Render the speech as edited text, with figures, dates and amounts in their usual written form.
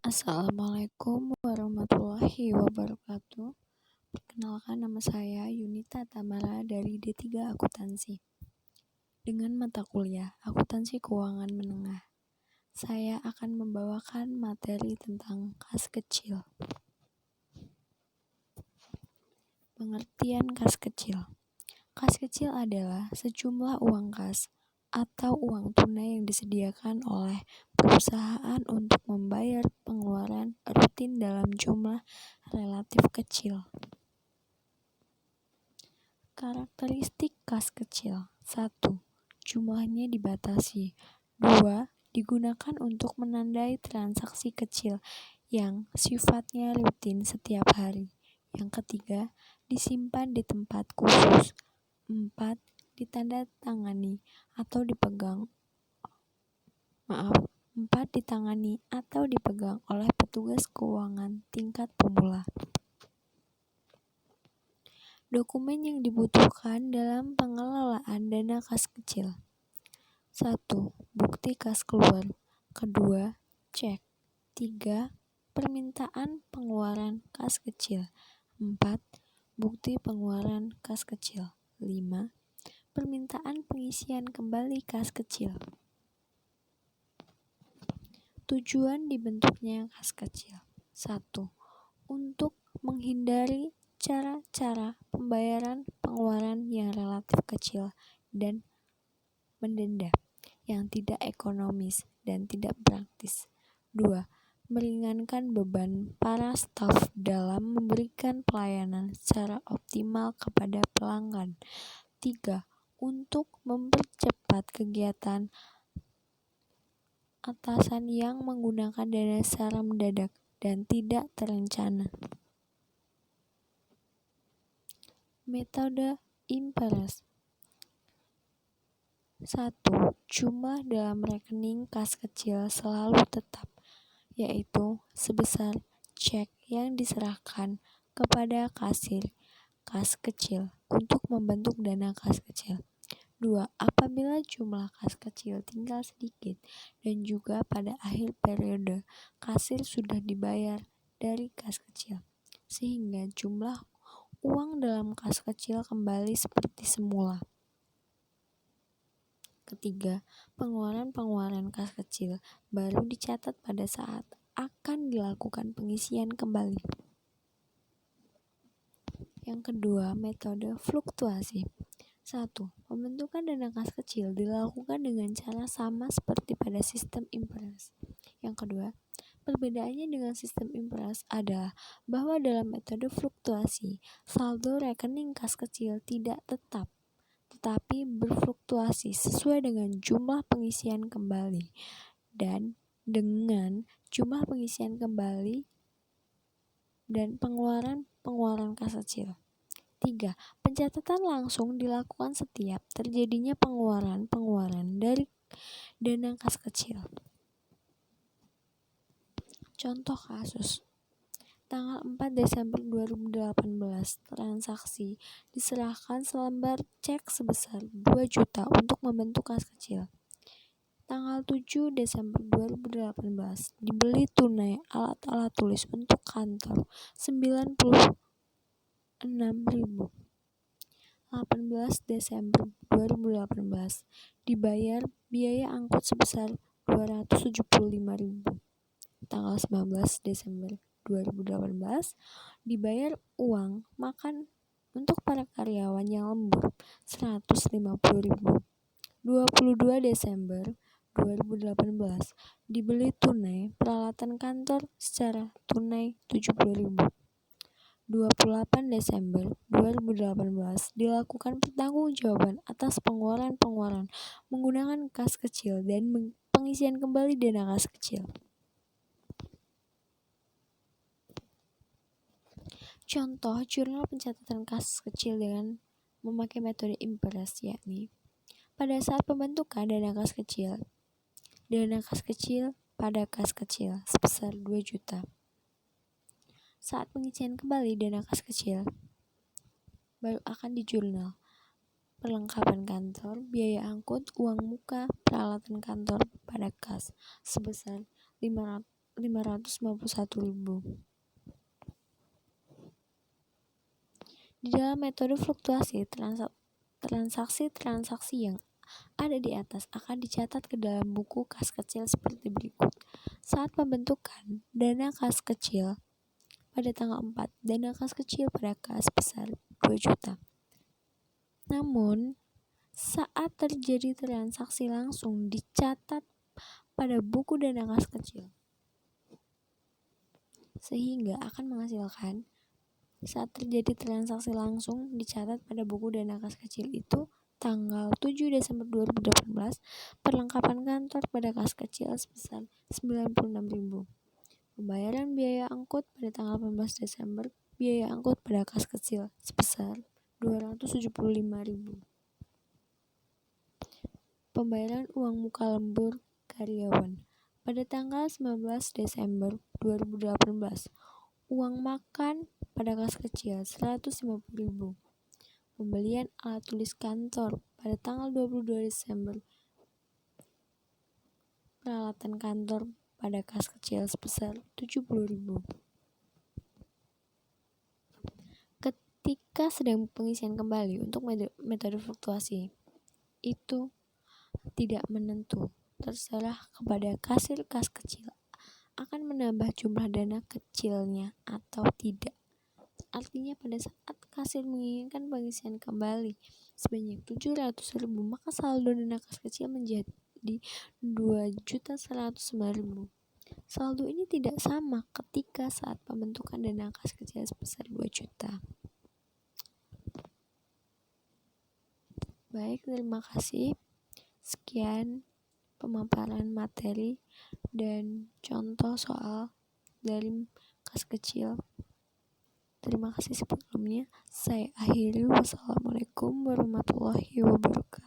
Assalamualaikum warahmatullahi wabarakatuh. Perkenalkan, nama saya Yunita Tamara dari D3 Akuntansi. Dengan mata kuliah Akuntansi Keuangan Menengah, saya akan membawakan materi tentang kas kecil. Pengertian kas kecil. Kas kecil adalah sejumlah uang kas atau uang tunai yang disediakan oleh perusahaan untuk membayar pengeluaran rutin dalam jumlah relatif kecil. Karakteristik kas kecil. 1. Jumlahnya dibatasi. 2. Digunakan untuk menandai transaksi kecil yang sifatnya rutin setiap hari. Yang ketiga, disimpan di tempat khusus. 4. Ditandatangani atau dipegang oleh petugas keuangan tingkat pemula. Dokumen yang dibutuhkan dalam pengelolaan dana kas kecil. 1. Bukti kas keluar. 2. Cek. 3. Permintaan pengeluaran kas kecil. 4. Bukti pengeluaran kas kecil. 5. Permintaan pengisian kembali kas kecil. Tujuan dibentuknya kas kecil. 1. Untuk menghindari cara-cara pembayaran pengeluaran yang relatif kecil dan mendenda yang tidak ekonomis dan tidak praktis. 2. Meringankan beban para staf dalam memberikan pelayanan secara optimal kepada pelanggan. 3. Untuk mempercepat kegiatan atasan yang menggunakan dana secara mendadak dan tidak terencana. Metode IMPRES. 1. Jumlah dalam rekening kas kecil selalu tetap, yaitu sebesar cek yang diserahkan kepada kasir kas kecil untuk membentuk dana kas kecil. 2. Apabila jumlah kas kecil tinggal sedikit dan juga pada akhir periode kasir sudah dibayar dari kas kecil, sehingga jumlah uang dalam kas kecil kembali seperti semula. Ketiga, pengeluaran kas kecil baru dicatat pada saat akan dilakukan pengisian kembali. Yang kedua, metode fluktuasi. 1. Pembentukan dana kas kecil dilakukan dengan cara sama seperti pada sistem IMPRES. Yang kedua, perbedaannya dengan sistem IMPRES adalah bahwa dalam metode fluktuasi, saldo rekening kas kecil tidak tetap, tetapi berfluktuasi sesuai dengan jumlah pengisian kembali dan dengan jumlah pengisian kembali dan pengeluaran kas kecil. 3. Pencatatan langsung dilakukan setiap terjadinya pengeluaran dari dana kas kecil. Contoh kasus. Tanggal 4 Desember 2018, transaksi diserahkan selembar cek sebesar 2 juta untuk membentuk kas kecil. Tanggal 7 Desember 2018, dibeli tunai alat-alat tulis untuk kantor 96.000. 18 Desember 2018, dibayar biaya angkut sebesar 275.000. Tanggal 19 Desember 2018, dibayar uang makan untuk para karyawan yang lembur 150.000. 22 Desember 2018, dibeli tunai peralatan kantor secara tunai 70.000. 28 Desember 2018, dilakukan pertanggungjawaban atas pengeluaran menggunakan kas kecil dan pengisian kembali dana kas kecil. Contoh jurnal pencatatan kas kecil dengan memakai metode IMPRES, yakni pada saat pembentukan dana kas kecil pada kas kecil sebesar 2 juta. Saat pengisian kembali dana kas kecil baru akan di jurnal perlengkapan kantor, biaya angkut, uang muka, peralatan kantor pada kas sebesar 551.000. Di dalam metode fluktuasi, transaksi-transaksi yang ada di atas akan dicatat ke dalam buku kas kecil seperti berikut. Saat pembentukan dana kas kecil pada tanggal 4, dana kas kecil pada kas besar 2 juta. Namun, saat terjadi transaksi langsung dicatat pada buku dana kas kecil, sehingga akan menghasilkan saat terjadi transaksi langsung dicatat pada buku dana kas kecil itu tanggal 7 Desember 2018, perlengkapan kantor pada kas kecil sebesar 96.000. Pembayaran biaya angkut pada tanggal 18 Desember, biaya angkut pada kas kecil sebesar 275.000. Pembayaran uang muka lembur karyawan pada tanggal 19 Desember 2018, uang makan pada kas kecil 150.000. Pembelian alat tulis kantor pada tanggal 22 Desember, peralatan kantor pada kas kecil sebesar 70.000. Ketika sedang pengisian kembali untuk metode fluktuasi, itu tidak menentu, terserah kepada kasir kas kecil akan menambah jumlah dana kecilnya atau tidak. Artinya pada saat kasir menginginkan pengisian kembali sebanyak 700.000, maka saldo dana kas kecil menjadi 2.109.000. Saldo ini tidak sama ketika saat pembentukan dana kas kecil sebesar 2 juta. Baik, terima kasih. Sekian pemaparan materi dan contoh soal dari kas kecil. Terima kasih sebelumnya. Saya akhiri. Wassalamualaikum warahmatullahi wabarakatuh.